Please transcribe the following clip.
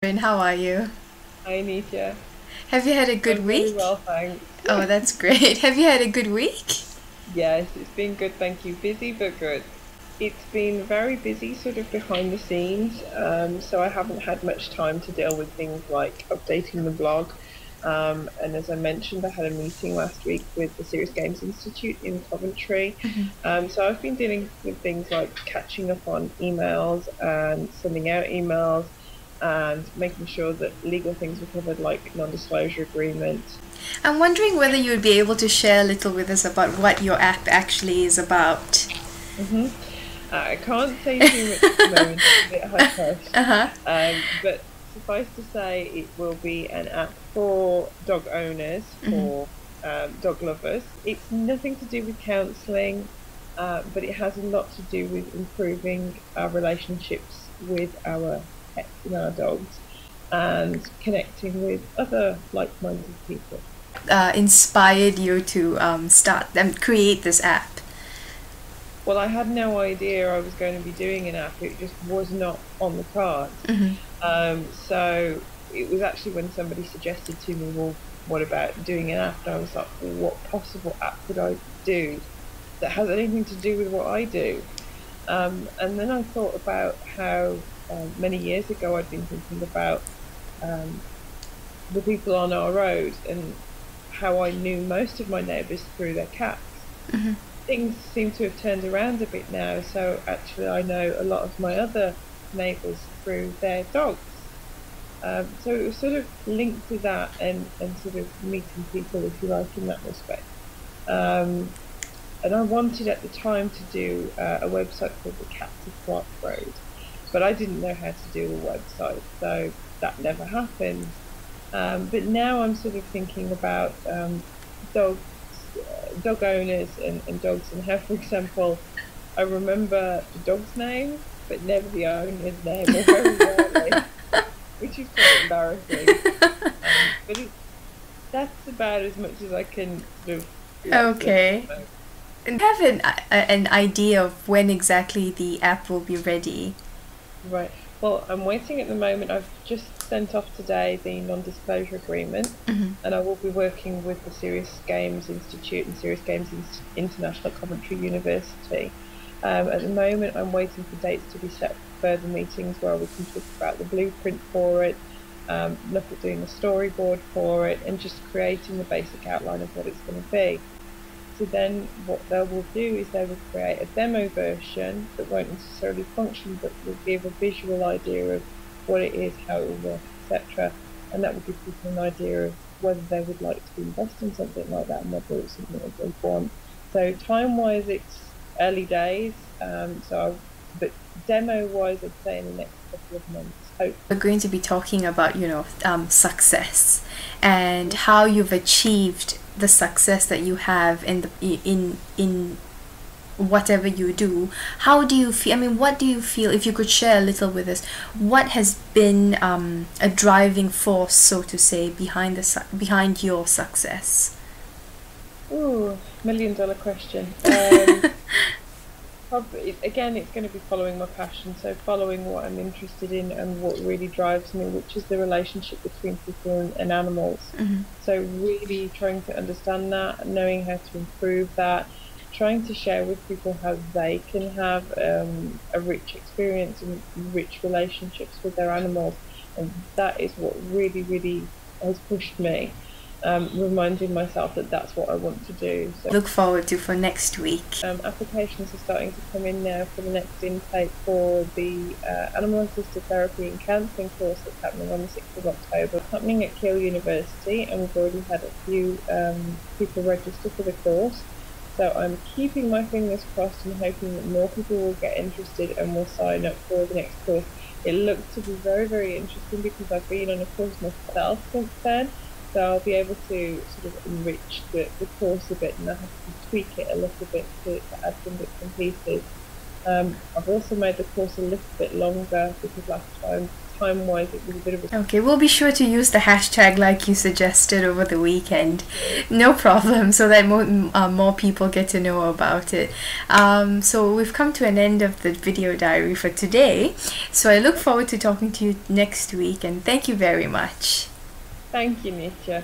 And how are you? Hi, Nitya. Have you had a good I'm very week? well, thanks. Oh, that's great. Have you had a good week? Yes, it's been good, thank you. Busy but good. It's been very busy, sort of behind the scenes. So I haven't had much time to deal with things like updating the blog. And as I mentioned, I had a meeting last week with the Serious Games Institute in Coventry. So I've been dealing with things like catching up on emails and sending out emails and making sure that legal things were covered, like non-disclosure agreement. I'm wondering whether you would be able to share a little with us about what your app actually is about. hmm I can't say too much at the moment, it's a bit hush hush. Uh-huh. But suffice to say, it will be an app for dog owners, for dog lovers. It's nothing to do with counselling, but it has a lot to do with improving our relationships with our pets and our dogs and connecting with other like-minded people. Inspired you to start and create this app? Well, I had no idea I was going to be doing an app. It just was not on the cards. So it was actually when somebody suggested to me, well, what about doing an app? And I was like, well, what possible app could I do that has anything to do with what I do? And then I thought about how many years ago I'd been thinking about um, the people on our road and how I knew most of my neighbours through their cats. Things seem to have turned around a bit now, so actually I know a lot of my other neighbours through their dogs. So it was sort of linked to that and sort of meeting people, if you like, in that respect. Um, and I wanted at the time to do a website called the Cats of Clark Road, but I didn't know how to do a website, so that never happened. But now I'm sort of thinking about dogs, dog owners and dogs, and how, for example, I remember the dog's name, but never the owner's name, or very rarely, which is quite embarrassing. But that's about as much as I can sort of let slip at Okay. the moment. And have an idea of when exactly the app will be ready? Right. Well, I'm waiting at the moment. I've just sent off today the non-disclosure agreement, and I will be working with the Serious Games Institute and Serious Games International at Coventry University. At the moment, I'm waiting for dates to be set for further meetings where we can talk about the blueprint for it, look at doing a storyboard for it, and just creating the basic outline of what it's going to be. So then what they will do is they will create a demo version that won't necessarily function, but will give a visual idea of what it is, how it will work, etc. And that will give people an idea of whether they would like to invest in something like that and whether it's something that they want. So time-wise, it's early days. But demo-wise, I'd say in the next couple of months, hopefully. We're going to be talking about, success and how you've achieved the success that you have in whatever you do. How do you feel? I mean, what do you feel? If you could share a little with us, what has been a driving force, so to say, behind your success? Ooh, $1 million question. Probably, again, it's going to be following my passion, so following what I'm interested in and what really drives me, which is the relationship between people and animals. So really trying to understand that, knowing how to improve that, trying to share with people how they can have a rich experience and rich relationships with their animals. And that is what really, really has pushed me, reminding myself that that's what I want to do. So Look forward to for next week. applications are starting to come in now for the next intake for the animal assisted therapy and counselling course that's happening on the 6th of October. It's happening at Keele University, and we've already had a few people register for the course. So I'm keeping my fingers crossed and hoping that more people will get interested and will sign up for the next course. It looks to be very, very interesting because I've been on a course myself since then. So I'll be able to sort of enrich the course a bit, and I have to tweak it a little bit to add some bits and pieces. I've also made the course a little bit longer because last time time-wise, it was a bit of a... Okay, we'll be sure to use the hashtag like you suggested over the weekend. No problem, so that more people get to know about it. So we've come to an end of the video diary for today. So I look forward to talking to you next week, and thank you very much. Thank you, Nitya.